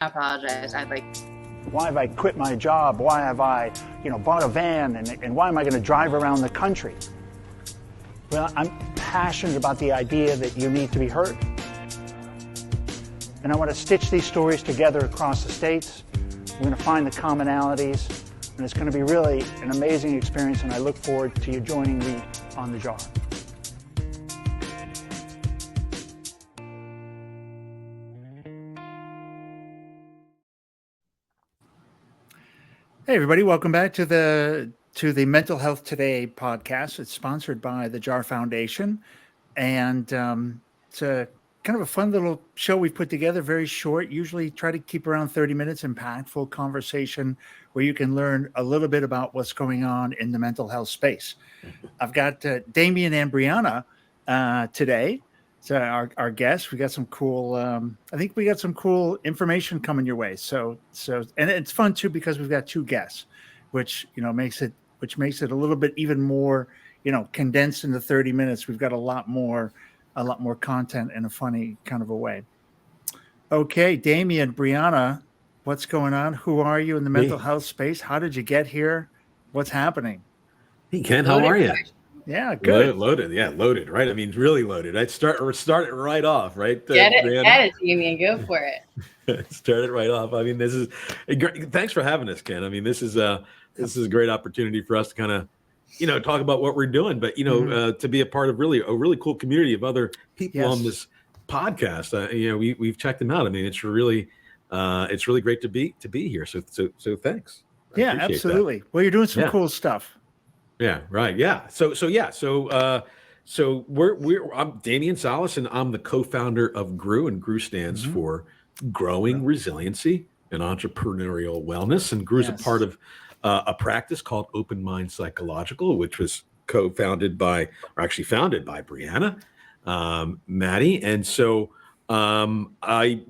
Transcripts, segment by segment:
I apologize. Why have I quit my job? Why have I, bought a van? And why am I going to drive around the country? Well, I'm passionate about the idea that you need to be heard. And I want to stitch these stories together across the states. We're going to find the commonalities. And it's going to be really an amazing experience. And I look forward to you joining me on the jar. Hey everybody, welcome back to the Mental Health Today podcast. It's sponsored by the JAR Foundation, and it's a kind of a fun little show we've put together, very short, usually try to keep around 30 minutes, impactful conversation where you can learn a little bit about what's going on in the mental health space. I've got Damian and Brianna today. So our guests, we got some cool, I think we got some cool information coming your way. So, and it's fun too, because we've got two guests, which makes it a little bit even more, condensed into 30 minutes. We've got a lot more content in a funny kind of a way. Okay, Damian, Brianna, what's going on? Who are you in the mental health space? How did you get here? What's happening? Hey, Ken, how are you? Yeah, good. Loaded, right? I mean, really loaded. I'd start it right off, right? Get it, Damian. Go for it. Start it right off. I mean, this is great. Thanks for having us, Ken. I mean, this is a great opportunity for us to kind of, talk about what we're doing, but to be a part of a really cool community of other people on this podcast. We've checked them out. I mean, it's really great to be here. So thanks. Yeah, absolutely. That. Well, you're doing some cool stuff. Yeah. Right. Yeah. So I'm Damian Salas, and I'm the co-founder of GREW, and GREW stands for Growing Resiliency and Entrepreneurial Wellness. And GREW is a part of a practice called Open Mind Psychological, which was founded by Brianna Matey. And so I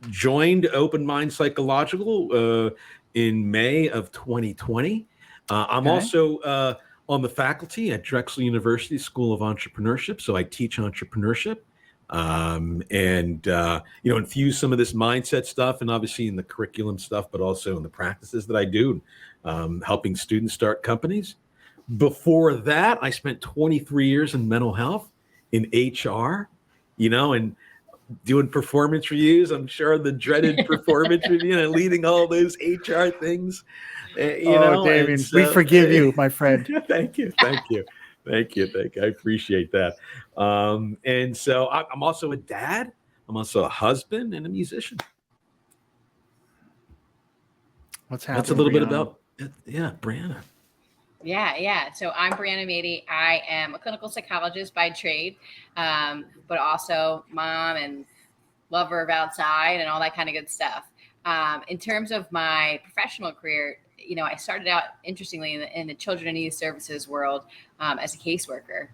joined Open Mind Psychological in May of 2020. I'm also on the faculty at Drexel University School of Entrepreneurship. So I teach entrepreneurship and infuse some of this mindset stuff, and obviously in the curriculum stuff, but also in the practices that I do, helping students start companies. Before that, I spent 23 years in mental health, in HR, and doing performance reviews. I'm sure the dreaded performance review, and leading all those HR things. Damian, we forgive you, my friend. Thank you. I appreciate that. And so I'm also a dad. I'm also a husband and a musician. What's happening? That's a little bit about Brianna. Yeah. So I'm Brianna Matey. I am a clinical psychologist by trade, but also mom and lover of outside and all that kind of good stuff. In terms of my professional career, I started out, interestingly, in the children and youth services world as a caseworker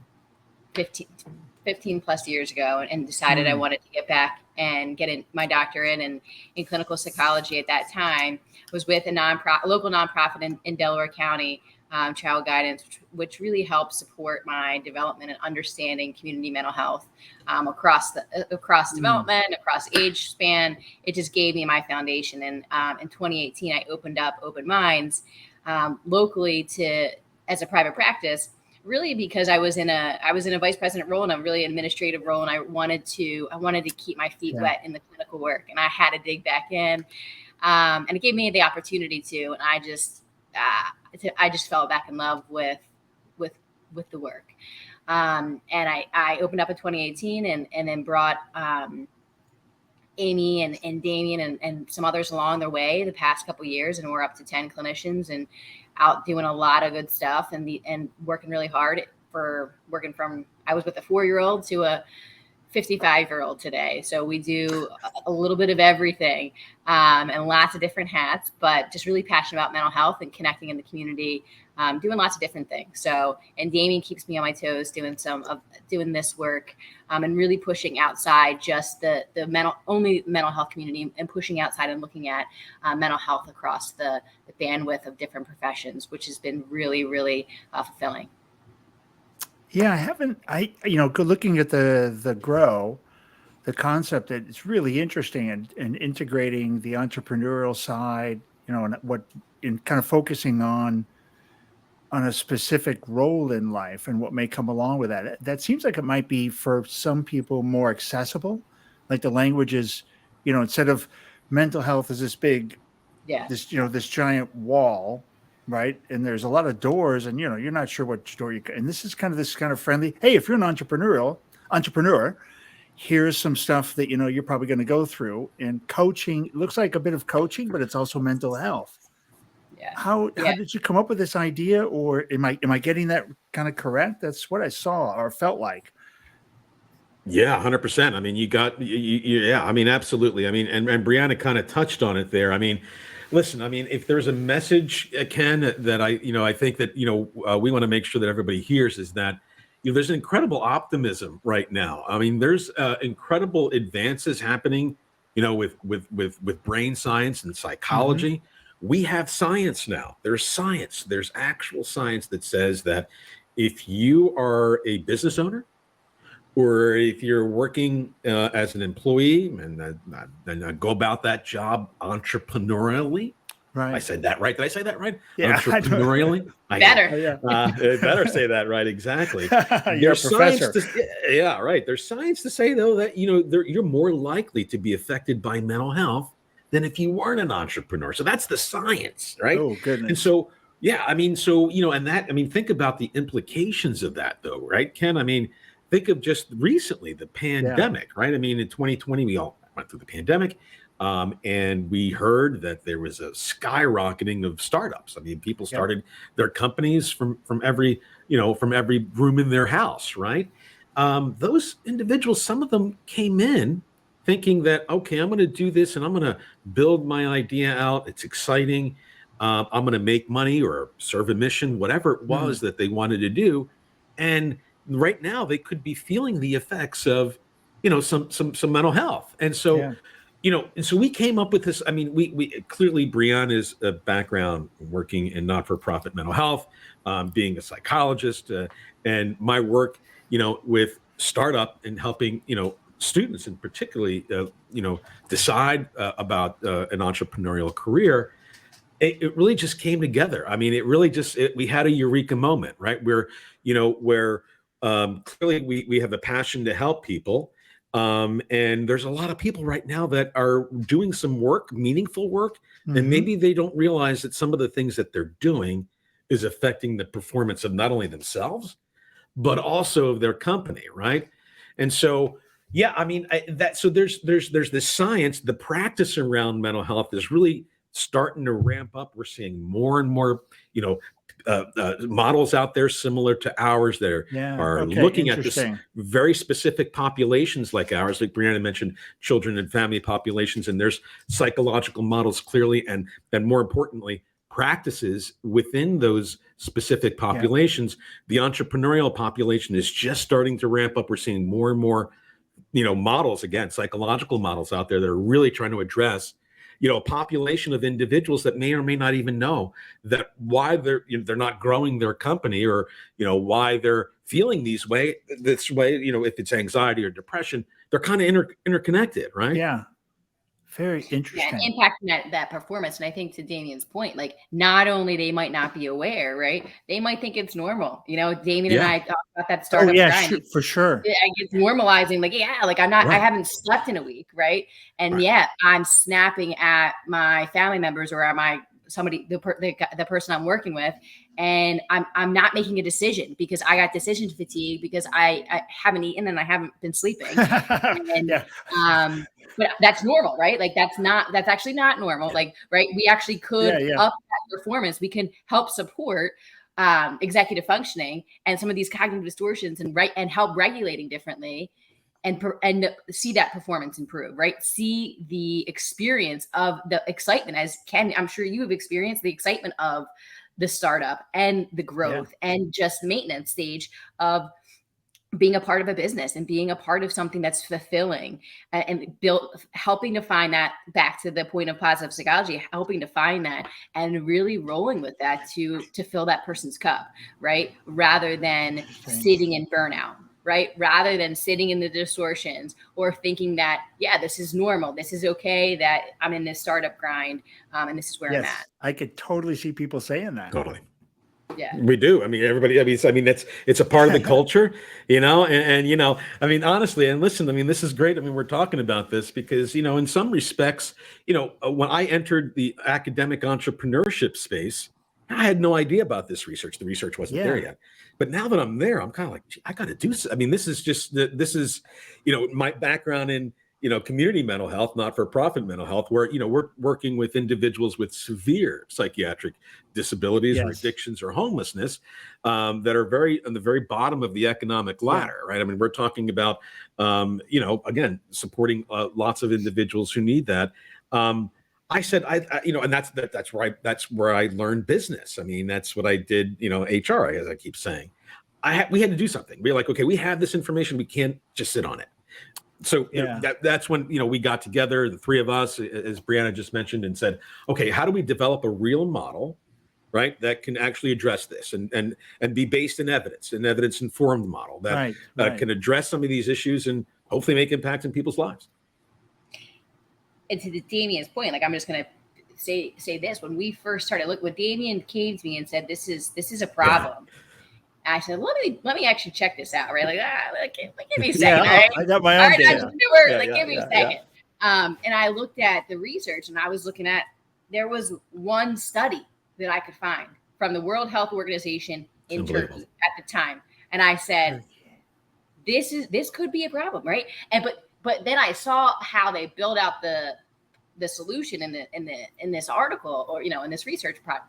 15 plus years ago, and decided I wanted to get back and get my doctorate in clinical psychology. At that time, was with a local nonprofit in Delaware County, Child Guidance, which really helped support my development and understanding community mental health across development, across age span. It just gave me my foundation. And in 2018, I opened up Open Minds locally as a private practice, really because I was in a vice president role and a really administrative role, and I wanted to keep my feet wet in the clinical work, and I had to dig back in, and it gave me the opportunity to, and I just fell back in love with the work. And I opened up in 2018 and then brought Amy and Damian and some others along their way the past couple of years. And we're up to 10 clinicians and out doing a lot of good stuff and working really hard I was with a 4-year-old to a 55-year-old today. So we do a little bit of everything and lots of different hats, but just really passionate about mental health and connecting in the community, doing lots of different things. So, and Damian keeps me on my toes doing this work and really pushing outside just the mental health community, and pushing outside and looking at mental health across the bandwidth of different professions, which has been really, really fulfilling. Yeah, looking at the GROW, the concept that it's really interesting and integrating the entrepreneurial side, and what in kind of focusing on a specific role in life and what may come along with that. That seems like it might be for some people more accessible. Like the language is, instead of mental health is this big, Yeah. this giant wall, right? And there's a lot of doors, and you're not sure which door and this is kind of friendly. Hey, if you're an entrepreneur, here's some stuff that you're probably going to go through. And coaching, it looks like a bit of coaching, but it's also mental health. Yeah. How did you come up with this idea, or am I getting that kind of correct? That's what I saw or felt like. Yeah, 100%. I mean, yeah, I mean, absolutely. I mean, and Brianna kind of touched on it there. I mean, listen, I mean, if there's a message, Ken, that I think that, we want to make sure that everybody hears is that, there's incredible optimism right now. I mean, there's incredible advances happening, with brain science and psychology. Mm-hmm. We have science now. There's science. There's actual science that says that if you are a business owner, or if you're working as an employee and go about that job entrepreneurially. Right. I said that right. Did I say that right? Yeah. Entrepreneurially. Better. Better say that right. Exactly. You're a professor. There's science to say, though, that, you're more likely to be affected by mental health than if you weren't an entrepreneur. So that's the science, right? Oh, goodness. And so, yeah, I mean, so, and that, I mean, think about the implications of that, though, right, Ken? I mean, think of just recently the pandemic, right? I mean, in 2020, we all went through the pandemic, and we heard that there was a skyrocketing of startups. I mean, people started their companies from every room in their house, right? Those individuals, some of them came in thinking that, okay, I'm going to do this and I'm going to build my idea out. It's exciting. I'm going to make money or serve a mission, whatever it was that they wanted to do. And right now they could be feeling the effects of, some mental health. And so, and so we came up with this. I mean, we clearly, Brianna's background working in not-for-profit mental health, being a psychologist, and my work, with startup and helping, students and particularly, decide about an entrepreneurial career. It really just came together. I mean, it really just, we had a eureka moment, right? Where clearly we have the passion to help people. And there's a lot of people right now that are doing some work, meaningful work, and maybe they don't realize that some of the things that they're doing is affecting the performance of not only themselves, but also of their company, right? And so, yeah, I mean, so there's this science, the practice around mental health is really starting to ramp up. We're seeing more and more, models out there similar to ours that are looking at this very specific populations like ours, like Brianna mentioned, children and family populations, and there's psychological models clearly, and more importantly, practices within those specific populations. The entrepreneurial population is just starting to ramp up. We're seeing more and more, models, again, psychological models out there that are really trying to address a population of individuals that may or may not even know that why they're not growing their company, or why they're feeling this way. If it's anxiety or depression, they're kind of interconnected, right? Yeah, very interesting. Yeah, and impacting that performance. And I think to Damian's point, like, not only they might not be aware, right? They might think it's normal. Damian and I talked about that startup. Oh yeah, for sure. It's normalizing. Like, I'm not. Right. I haven't slept in a week, right? And yet I'm snapping at my family members or at the person I'm working with, and I'm not making a decision because I got decision fatigue because I haven't eaten and I haven't been sleeping. But that's normal, right? Like, that's actually not normal. Like, right. We actually could up that performance. We can help support executive functioning and some of these cognitive distortions and help regulating differently and see that performance improve, right? See the experience of the excitement, as Ken, I'm sure you have experienced the excitement of the startup and the growth and just maintenance stage of being a part of a business and being a part of something that's fulfilling and helping to find that, back to the point of positive psychology, helping to find that and really rolling with that to fill that person's cup, right? Rather than sitting in burnout. right? Rather than sitting in the distortions or thinking that, yeah, this is normal. This is okay that I'm in this startup grind, and this is where I'm at. I could totally see people saying that. Totally. Yeah. We do. I mean, everybody, it's a part of the culture, and I mean, honestly, and listen, I mean, this is great. I mean, we're talking about this because, in some respects, when I entered the academic entrepreneurship space, I had no idea about this research. The research wasn't there yet. But now that I'm there, I'm kind of like, gee, I got to do. I mean, this is my background in, community mental health, not-for-profit mental health, where, we're working with individuals with severe psychiatric disabilities or addictions or homelessness that are on the very bottom of the economic ladder, right? I mean, we're talking about, again, supporting lots of individuals who need that. I said, and that's where I learned business. I mean, that's what I did, HR, as I keep saying. We had to do something. We were like, okay, we have this information. We can't just sit on it. So that's when, we got together, the three of us, as Brianna just mentioned, and said, okay, how do we develop a real model, right, that can actually address this and be based in evidence, an evidence-informed model that can address some of these issues and hopefully make impact in people's lives. And to Damian's point, like, I'm just going to say this. When we first started, look, when Damian came to me and said, this is a problem. I said, let me actually check this out, right? Like, give me a second. Right? I got my own data. Give me a second. And I looked at the research, and I was looking at, there was one study that I could find from the World Health Organization in Turkey at the time. And I said, this could be a problem, right? And but then I saw how they build out the solution in this article, or in this research project.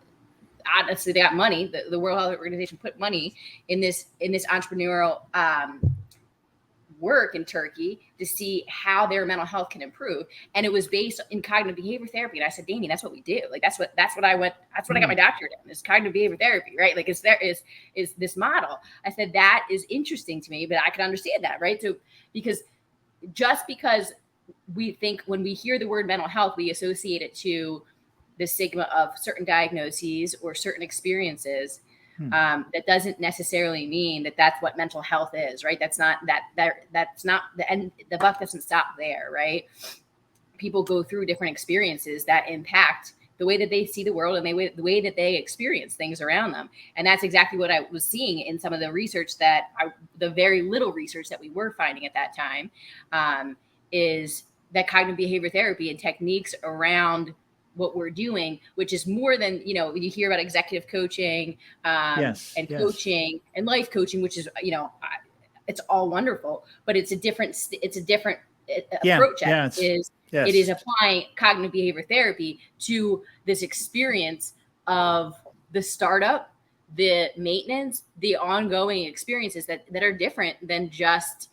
Honestly, they got money. The World Health Organization put money in this entrepreneurial work in Turkey to see how their mental health can improve, and it was based in cognitive behavior therapy. And I said, Damian, that's what we do. Like that's what I went. That's what I got my doctorate in. Is cognitive behavior therapy, right? Like is this model. I said that is interesting to me, but I can understand that, right? So because we think when we hear the word mental health, we associate it to the stigma of certain diagnoses or certain experiences. That doesn't necessarily mean that that's what mental health is, right? That's not and the buck doesn't stop there, right? People go through different experiences that impact the way that they see the world and the way that they experience things around them. And that's exactly what I was seeing in some of the research the very little research that we were finding at that time, is that cognitive behavior therapy and techniques around what we're doing, which is more than, you hear about executive coaching coaching and life coaching, which is, it's all wonderful, but it's a different approach. It is applying cognitive behavior therapy to this experience of the startup, the maintenance, the ongoing experiences that are different than just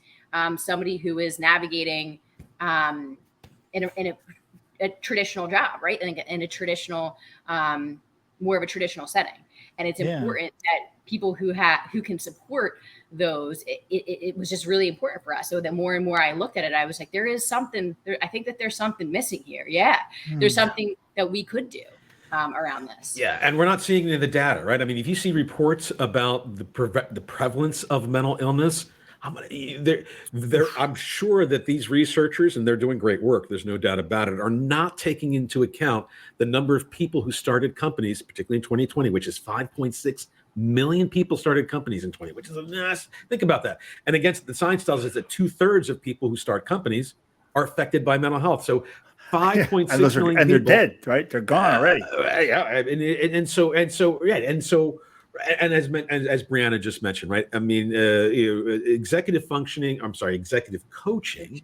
somebody who is navigating in a traditional job, right? In a traditional, more of a traditional setting. And it's important that people who can support those, it was just really important for us. So the more and more I looked at it, I was like, I think that there's something missing here. Yeah. There's something that we could do around this. Yeah. And we're not seeing any of the data, right? I mean, if you see reports about the prevalence of mental illness, I'm sure that these researchers, and they're doing great work, there's no doubt about it, are not taking into account the number of people who started companies, particularly in 2020, which is 5.6 million people started companies in 2020, which is a mess. Think about that. And against the science tells us that 2/3 of people who start companies are affected by mental health. So 5.6 million and they're dead, right? They're gone already. And as Brianna just mentioned, right? I mean, executive coaching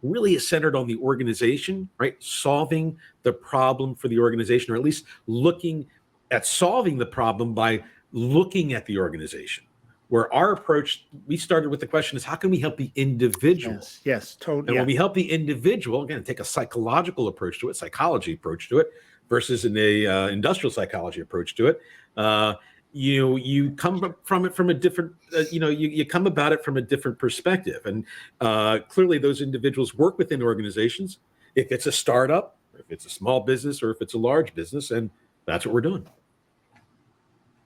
really is centered on the organization, right? Solving the problem for the organization, or at least looking at solving the problem by looking at the organization. Where our approach, we started with the question is, how can we help the individual? Yes, totally. And when we help the individual, again, take a psychological approach to it, psychology approach to it, versus an industrial psychology approach to it, you come from it from a different, you come about it from a different perspective. And clearly those individuals work within organizations, if it's a startup, if it's a small business, or if it's a large business, and that's what we're doing.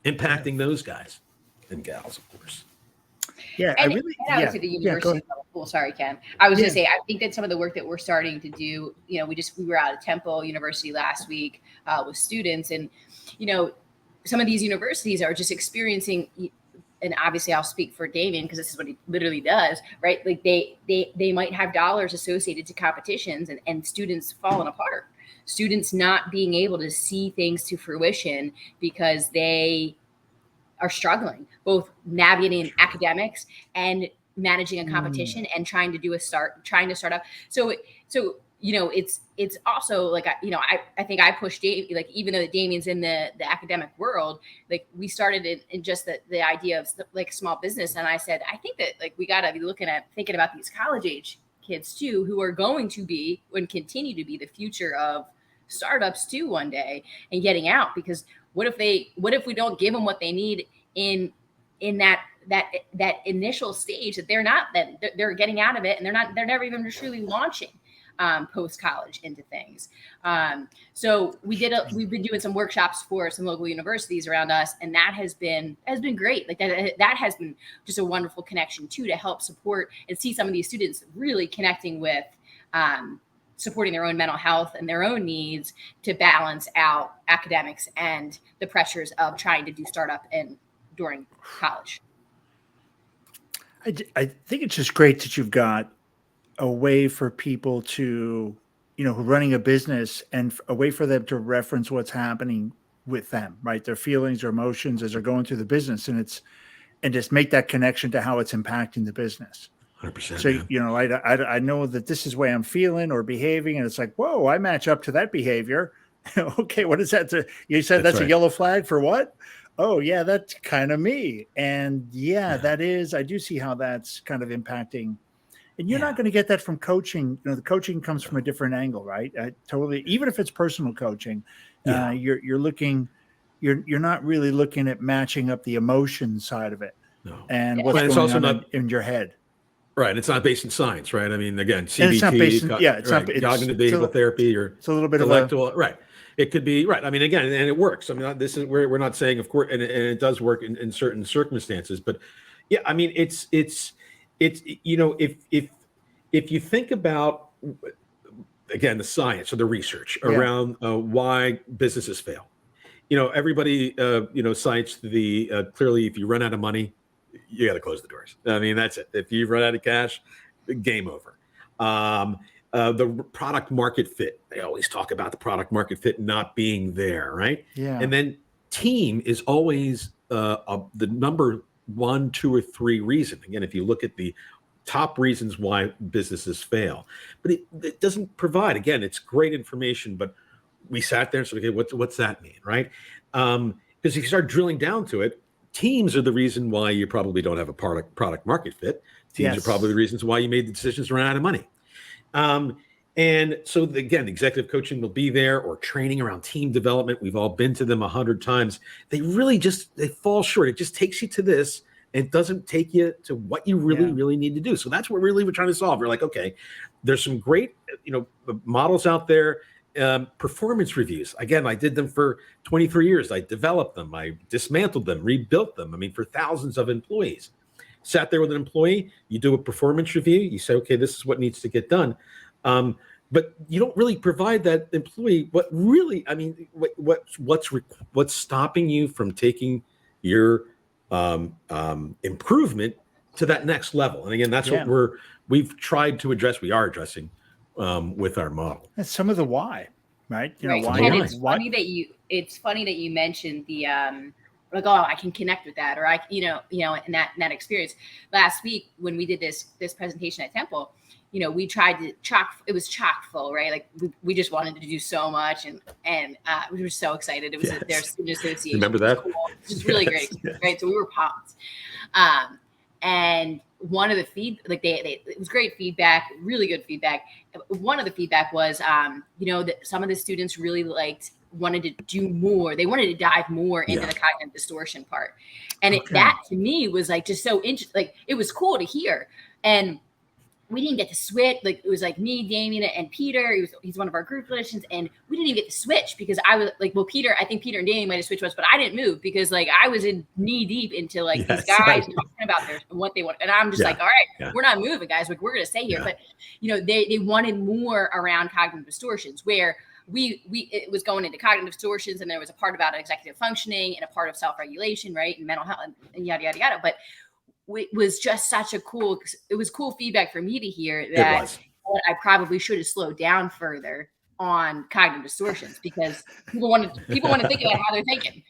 Impacting those guys and gals, of course. Yeah, And, I really, and I would say the yeah, go university ahead. level. Well, sorry, Ken. I was Yeah. going to say, I think that some of the work that we're starting to do, we were out at Temple University last week with students, and some of these universities are just experiencing. And obviously, I'll speak for Damian because this is what he literally does, right? Like they might have dollars associated to competitions, and students falling apart. Students not being able to see things to fruition because they are struggling, both navigating academics and managing a competition and trying to start up. So it's also like, I think I pushed Dave, like, even though Damian's in the academic world, like we started in just the idea of like small business. And I said, I think that like we got to be thinking about these college age kids too, who are going to be and continue to be the future of startups too one day, and getting out, because what if we don't give them what they need in that initial stage, that they're getting out of it, and they're never even truly launching post college into things. So we've been doing some workshops for some local universities around us, and that has been great. Like that has been just a wonderful connection too, to help support and see some of these students really connecting with supporting their own mental health and their own needs to balance out academics and the pressures of trying to do startup and during college. I think it's just great that you've got a way for people to, who are running a business, and a way for them to reference what's happening with them, right? Their feelings or emotions as they're going through the business, and just make that connection to how it's impacting the business. 100%. So, I know that this is the way I'm feeling or behaving, and it's like, whoa, I match up to that behavior. Okay, what is that? You said that's right. A yellow flag for what? Oh, yeah, that's kind of me. And that is, I do see how that's kind of impacting. And you're not going to get that from coaching. The coaching comes from a different angle, right? Totally. Even if it's personal coaching, you're not really looking at matching up the emotion side of it. No. And what's going on in your head. Right. It's not based in science, right? I mean, again, CBT, it's not based in, it's not cognitive behavioral therapy, or it's a little bit intellectual, of right. It could be, right. I mean, again, and it works. I mean, this is we're not saying, of course, and it does work in certain circumstances, but yeah, I mean, it's if you think about, again, the science or the research around why businesses fail, everybody, cites the clearly, if you run out of money, you got to close the doors. I mean, that's it. If you run out of cash, game over. The product market fit. They always talk about the product market fit not being there, right? Yeah. And then team is always the number 1, 2, or 3 reason. Again, if you look at the top reasons why businesses fail, but it doesn't provide. Again, it's great information, but we sat there and said, okay, what's that mean, right? Because if you start drilling down to it, teams are the reason why you probably don't have a product market fit. Teams are probably the reasons why you made the decisions to run out of money. And so again, executive coaching will be there, or training around team development. We've all been to them 100 times. They really they fall short. It just takes you to this, and it doesn't take you to what you really need to do. So that's what we're trying to solve. We're like, okay, there's some great, models out there. Performance reviews. Again, I did them for 23 years. I developed them. I dismantled them, rebuilt them. I mean, for thousands of employees. Sat there with an employee, you do a performance review. You say, okay, this is what needs to get done. But you don't really provide that employee what really, I mean, what's stopping you from taking your improvement to that next level. And again, that's what we've tried to address. We are addressing with our model. That's some of the why, right? Why? And it's funny that you mentioned the like, oh, I can connect with that, or in that experience. Last week when we did this presentation at Temple, we tried to it was chock full, right? Like we just wanted to do so much, and we were so excited. It was their student association. Remember that? Cool. It was really great, right? So we were pumped. And one of the it was great feedback, really good feedback. One of the feedback was, that some of the students really wanted to do more. They wanted to dive more into the cognitive distortion part. And that to me was just so interesting. Like, it was cool to hear. And we didn't get to switch. Like it was like me, Damian, and Peter. He's one of our group clinicians, and we didn't even get to switch because I was like, well, Peter, I think Peter and Damian might have switched us, but I didn't move because like I was in knee deep into like these guys talking about what they want, and I'm just like, all right, we're not moving, guys. Like we're gonna stay here. But you know, they wanted more around cognitive distortions where it was going into cognitive distortions, and there was a part about executive functioning and a part of self-regulation, right, and mental health and yada yada yada. But it was just such a cool feedback for me to hear that I probably should have slowed down further on cognitive distortions because people want to think about how they're thinking.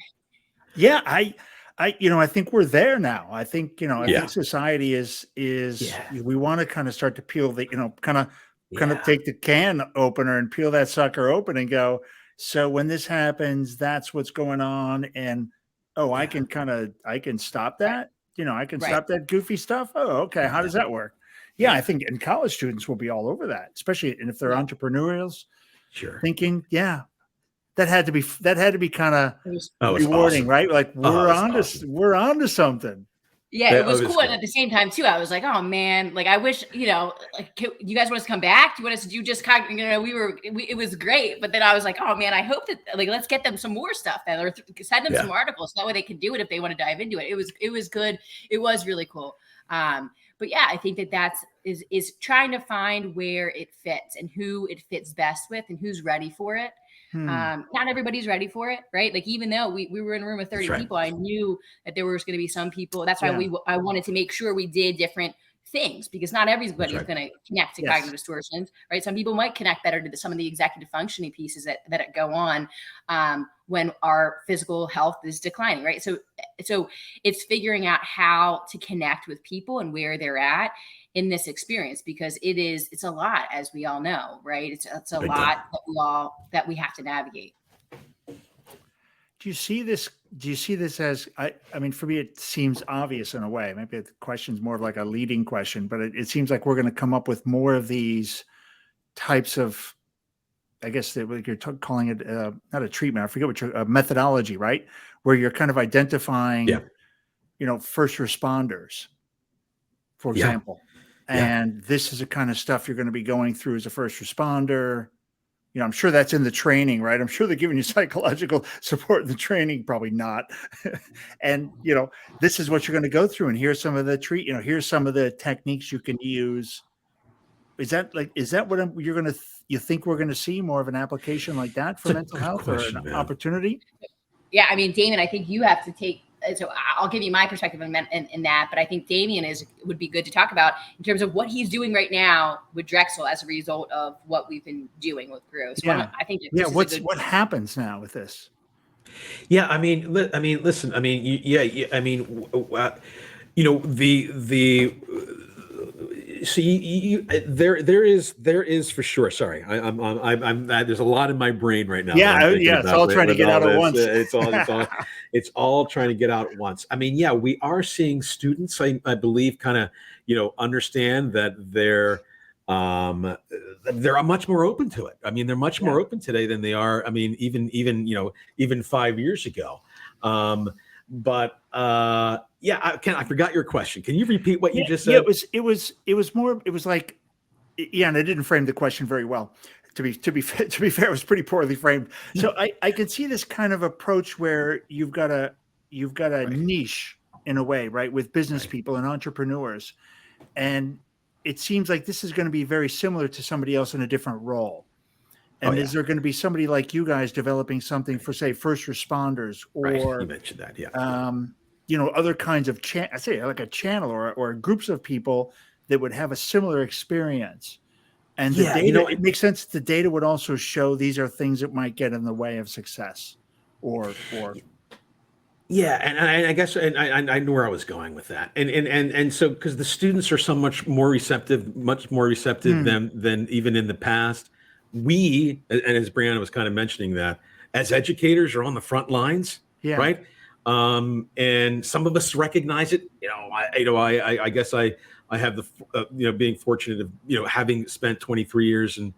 Yeah, I think we're there now. I think, I think society is we want to kind of start to peel the, kind of take the can opener and peel that sucker open and go, so when this happens, that's what's going on. And, I can stop that. I can stop that goofy stuff. Oh, okay. How does that work? Yeah, I think and college students will be all over that, especially if they're entrepreneurials. Sure. Thinking, that had to be kind of rewarding, awesome. Like we're on to something. Yeah, it was cool. And at the same time too, I was like, oh man, like I wish, you guys want us to come back? Do you want us to do just it was great. But then I was like, oh man, I hope that let's get them some more stuff then, or send them some articles. So that way they could do it if they want to dive into it. It was good. It was really cool. But yeah, I think that is trying to find where it fits and who it fits best with and who's ready for it. Not everybody's ready for it, right? Like even though we were in a room of 30 people, I knew that there was going to be some people. That's why I wanted to make sure we did different things because not everybody is going to connect to cognitive distortions, right? Some people might connect better to some of the executive functioning pieces that go on when our physical health is declining, right? So it's figuring out how to connect with people and where they're at in this experience because it's a lot, as we all know, right? It's a lot that we have to navigate. Do you see this as, I mean, for me, it seems obvious in a way. Maybe the question's more of like a leading question, but it seems like we're going to come up with more of these types of, I guess you're calling it not a treatment. I forget what a methodology, right? Where you're kind of identifying, first responders, for example. And this is the kind of stuff you're going to be going through as a first responder. I'm sure that's in the training, right? I'm sure they're giving you psychological support in the training, probably not. And, this is what you're going to go through. And here's some of the here's some of the techniques you can use. Is that what you think we're going to see more of an application like that for mental health or an opportunity? Yeah. I mean, Damon, I think you have to take, so I'll give you my perspective in that, but I think Damian would be good to talk about in terms of what he's doing right now with Drexel as a result of what we've been doing with Grow. So I think what happens now with this? Yeah, I mean, listen, I mean, there is for sure. Sorry, I'm there's a lot in my brain right now. It's all trying to get out at once. It's all trying to get out at once. I mean, we are seeing students, I believe, kind of, understand that they're much more open to it. I mean, they're much more open today than they are. I mean, even 5 years ago. I forgot your question. Can you repeat what you just said? It was like, and I didn't frame the question very well. To be fair, it was pretty poorly framed. So I can see this kind of approach where you've got a niche in a way, right, with business people and entrepreneurs, and it seems like this is going to be very similar to somebody else in a different role. And is there going to be somebody like you guys developing something for, say, first responders, or you mentioned that, other kinds of like a channel or groups of people that would have a similar experience? And the data, it makes sense. The data would also show these are things that might get in the way of success, or. Yeah, and I guess I knew where I was going with that, and so because the students are so much more receptive than even in the past. We, and as Brianna was kind of mentioning, that as educators are on the front lines, right? And some of us recognize it. I guess I have the being fortunate of having spent 23 years in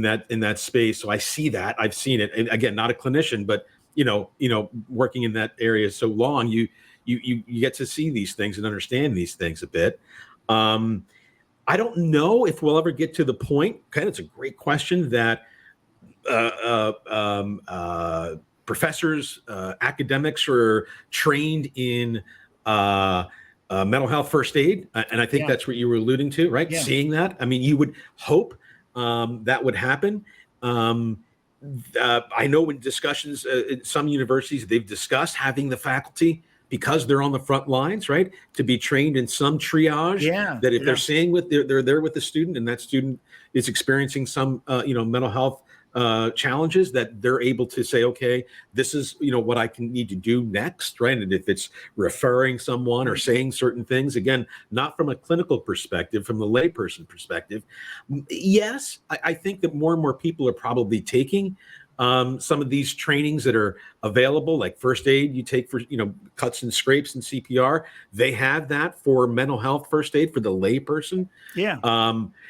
that space, so I see that. I've seen it, and again, not a clinician, but working in that area so long, you get to see these things and understand these things a bit. I don't know if we'll ever get to the point. Okay, it's a great question that professors, academics are trained in mental health first aid, and I think that's what you were alluding to, right? Yeah. Seeing that, I mean, you would hope that would happen. I know in discussions in some universities, they've discussed having the faculty, because they're on the front lines, right, to be trained in some triage. That if they're seeing they're there with the student, and that student is experiencing some mental health challenges, that they're able to say, okay, this is what I need to do next, right? And if it's referring someone or saying certain things, again, not from a clinical perspective, from the layperson perspective, yes, I think that more and more people are probably taking some of these trainings that are available, like first aid you take for cuts and scrapes and CPR. They have that for mental health first aid for the layperson.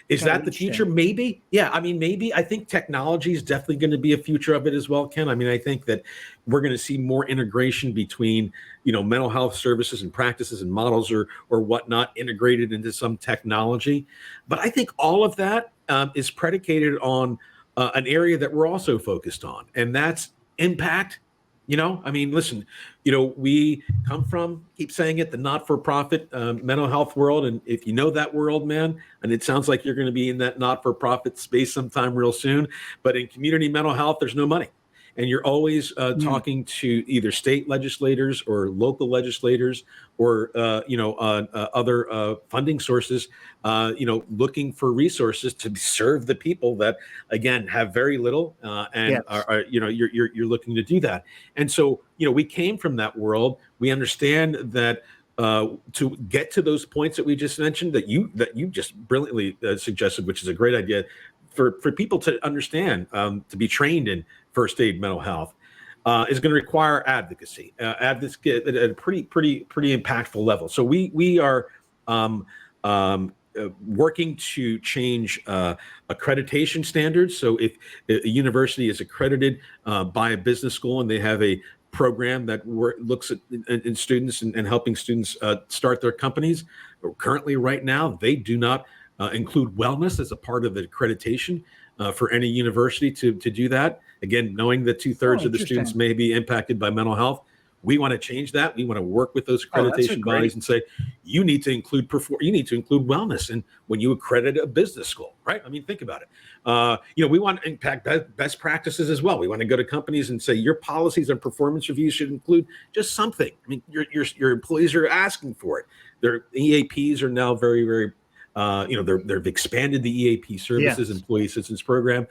Is that the future? Maybe. Yeah. I mean, maybe. I think technology is definitely going to be a future of it as well, Ken. I mean, I think that we're going to see more integration between, mental health services and practices and models or whatnot integrated into some technology. But I think all of that is predicated on an area that we're also focused on, and that's impact. I mean, listen, we come from, keep saying it, the not-for-profit mental health world. And if you know that world, man, and it sounds like you're going to be in that not-for-profit space sometime real soon, but in community mental health, there's no money. And you're always talking to either state legislators or local legislators or other funding sources, looking for resources to serve the people that, again, have very little and are you're looking to do that. And so we came from that world. We understand that to get to those points that we just mentioned, that you just brilliantly suggested, which is a great idea for people to understand, to be trained in first aid mental health, is going to require advocacy at a pretty impactful level. So we are working to change accreditation standards. So if a university is accredited by a business school and they have a program that looks at in students and helping students start their companies, currently right now they do not include wellness as a part of the accreditation for any university to do that. Again, knowing that 2/3 of the students may be impacted by mental health, we want to change that. We want to work with those accreditation bodies and say, you need to include wellness. And when you accredit a business school, right? I mean, think about it. We want to impact best practices as well. We want to go to companies and say, your policies and performance reviews should include just something. I mean, your employees are asking for it. Their EAPs are now very, very they've expanded the EAP services, employee assistance program.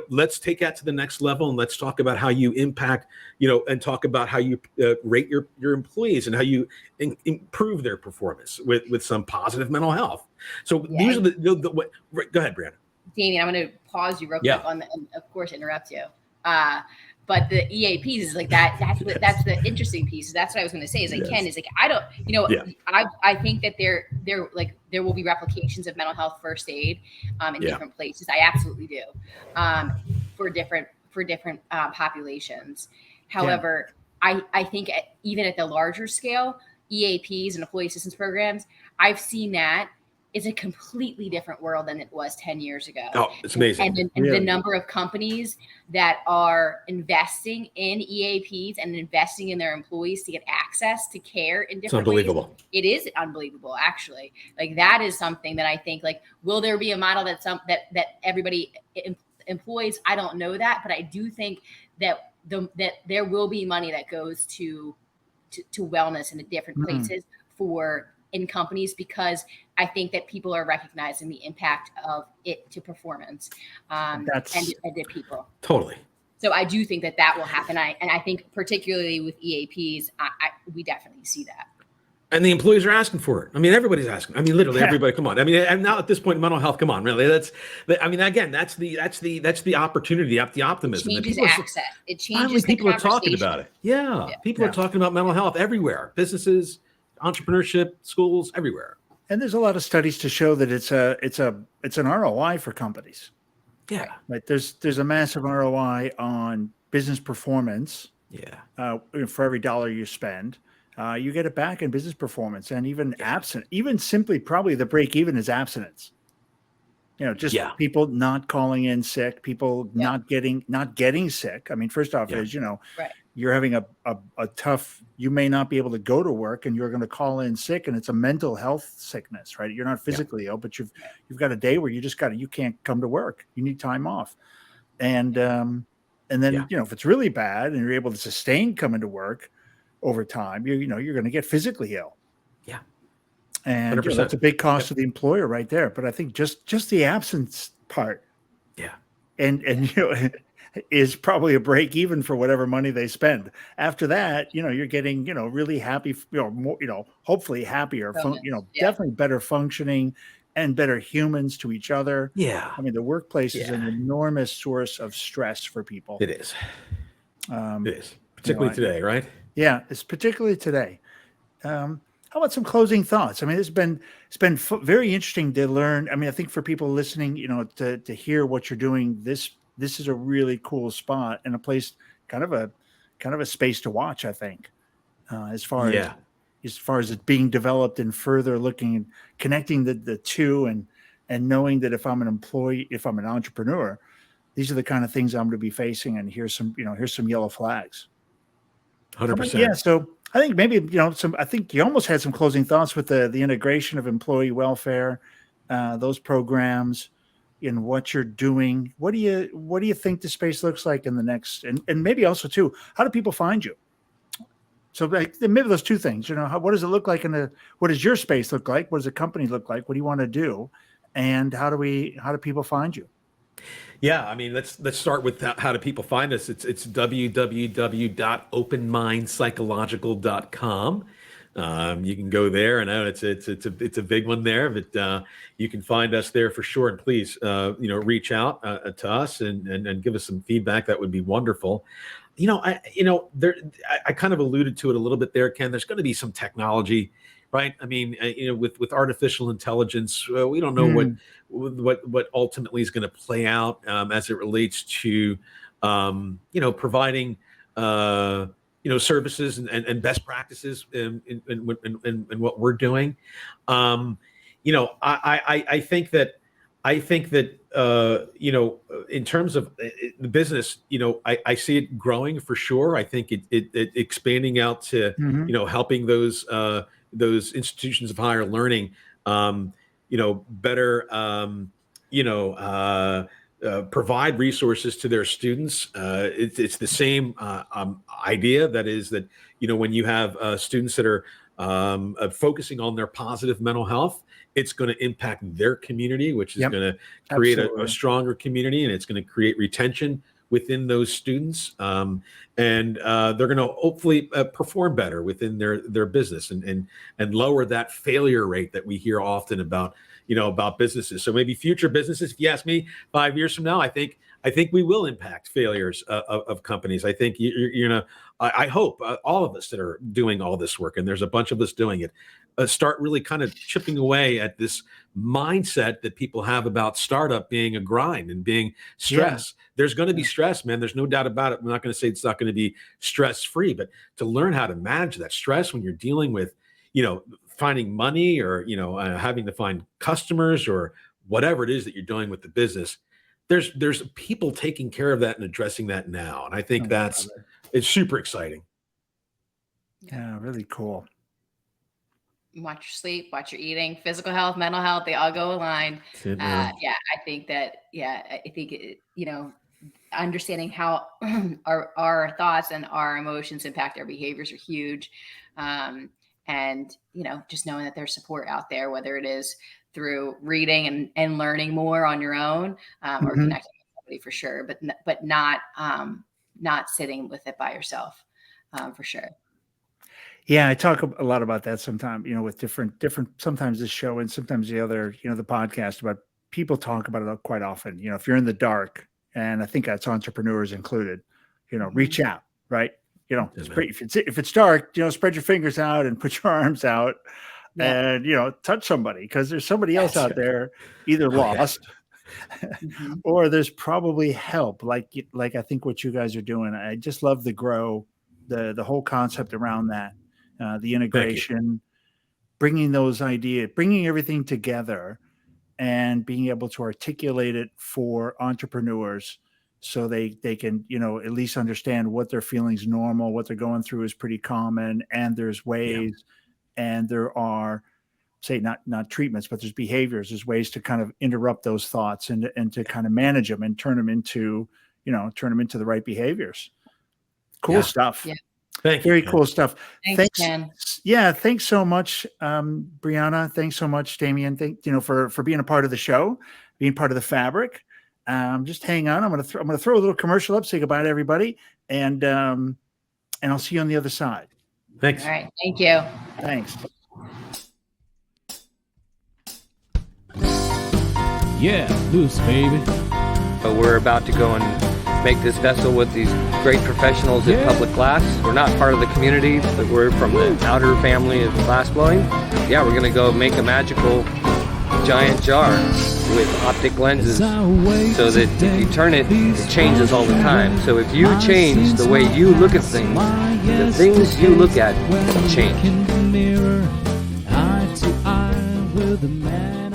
Let's take that to the next level, and let's talk about how you impact, and talk about how you rate your employees and how you improve their performance with some positive mental health. So these are the go ahead, Brianna. Damian, I'm going to pause you real quick and of course interrupt you. But the EAPs is like that. That's the interesting piece. That's what I was going to say. Is like Ken is like I don't. I think that there will be replications of mental health first aid in different places. I absolutely do for different populations. However, I think even at the larger scale, EAPs and employee assistance programs, I've seen that it's a completely different world than it was 10 years ago. Oh, it's amazing. And the number of companies that are investing in EAPs and investing in their employees to get access to care in different ways. It's unbelievable. It is unbelievable, actually. Like that is something that I think, like, will there be a model that everybody employs? I don't know that, but I do think that that there will be money that goes to wellness in different places in companies, because I think that people are recognizing the impact of it to performance and to people. Totally. So I do think that will happen. I think particularly with EAPs, we definitely see that. And the employees are asking for it. I mean, everybody's asking. I mean, literally everybody. Come on. I mean, and now at this point, mental health. Come on, really. That's the opportunity, the optimism. It changes access. It changes. People are talking about it. People are talking about mental health everywhere. Businesses, entrepreneurship, schools, everywhere. And there's a lot of studies to show that it's an ROI for companies. Yeah. Right. There's a massive ROI on business performance. Yeah. For every dollar you spend, you get it back in business performance, and even simply probably the break even is abstinence. Just Yeah. people not calling in sick, people Yeah. not getting sick. I mean, first off, Yeah. is Right. you're having a tough, you may not be able to go to work, and you're going to call in sick, and it's a mental health sickness, right? You're not physically ill, but you've got a day where you can't come to work. You need time off. And then, if it's really bad and you're able to sustain coming to work over time, you're going to get physically ill. Yeah. And 100%. that's a big cost to the employer right there. But I think just the absence part, Yeah. and is probably a break even for whatever money they spend. After that, you're getting really happy, more, hopefully happier, definitely better functioning and better humans to each other. Yeah. I mean, the workplace is an enormous source of stress for people. It is. It is, particularly today, right? Yeah, it's particularly today. How about some closing thoughts? I mean, it's been very interesting to learn. I mean, I think for people listening, to hear what you're doing, this is a really cool spot and a place, kind of a space to watch, I think, as far as it being developed and further looking and connecting the two, and knowing that if I'm an employee, if I'm an entrepreneur, these are the kind of things I'm going to be facing, and here's some yellow flags. 100%. Yeah. So I think maybe, I think you almost had some closing thoughts with the integration of employee welfare, those programs, in what you're doing. What do you think the space looks like in the next, and maybe also too, how do people find you? So maybe those two things, what does it look like what does your space look like? What does the company look like? What do you want to do? And how do people find you? Yeah, I mean, let's start with how do people find us? It's www.openmindpsychological.com. You can go there. I know it's a big one there, but you can find us there for sure. And please, reach out to us and give us some feedback. That would be wonderful. I kind of alluded to it a little bit there, Ken. There's going to be some technology, right? I mean, with artificial intelligence, we don't know what ultimately is going to play out as it relates to providing services and best practices in what we're doing. I think that in terms of the business, I see it growing for sure. I think it expanding out to helping those institutions of higher learning better provide resources to their students. It's the same idea, that is that when you have students that are focusing on their positive mental health, it's going to impact their community, which is going to create a stronger community, and it's going to create retention within those students, and they're going to hopefully perform better within their business and lower that failure rate that we hear often about businesses. So maybe future businesses, if you ask me, 5 years from now, I think we will impact failures of companies. I think I hope all of us that are doing all this work, and there's a bunch of us doing it, start really kind of chipping away at this mindset that people have about startup being a grind and being stress. Yeah. There's going to be stress, man. There's no doubt about it. I'm not going to say it's not going to be stress-free, but to learn how to manage that stress when you're dealing with, finding money or, having to find customers or whatever it is that you're doing with the business, there's people taking care of that and addressing that now. And I think it's super exciting. Yeah, really cool. Watch your sleep, watch your eating, physical health, mental health, they all go aligned. I think understanding how our thoughts and our emotions impact our behaviors are huge. And just knowing that there's support out there, whether it is through reading and learning more on your own, or connecting with somebody for sure, but not sitting with it by yourself, for sure. Yeah, I talk a lot about that sometimes, with different, sometimes this show and sometimes the other, the podcast, about people talk about it quite often. If you're in the dark, and I think that's entrepreneurs included, reach out, right? If it's dark, spread your fingers out and put your arms out and, touch somebody, because there's somebody else out there either lost or there's probably help. Like I think what you guys are doing, I just love the whole concept around that. The integration, bringing those ideas, bringing everything together, and being able to articulate it for entrepreneurs so they can, at least understand what their feeling's normal, what they're going through is pretty common, and there's ways, and there are, say, not treatments, but there's behaviors, there's ways to kind of interrupt those thoughts and to kind of manage them and turn them into the right behaviors. Cool stuff. Yeah. Thank you. Very cool stuff. Thanks, Ken. Yeah. Thanks so much, Brianna. Thanks so much, Damian. For being a part of the show, being part of the fabric. Just hang on. I'm going to throw a little commercial up, say goodbye to everybody, and I'll see you on the other side. Thanks. All right. Thank you. Thanks. Yeah, loose, baby. We're about to go and make this vessel with these great professionals in public glass. We're not part of the community, but we're from the outer family of glass blowing. Yeah, we're gonna go make a magical giant jar with optic lenses so that if you turn it, it changes all the time. So if you change the way you look at things, the things you look at change. Mirror, eye to eye with a man.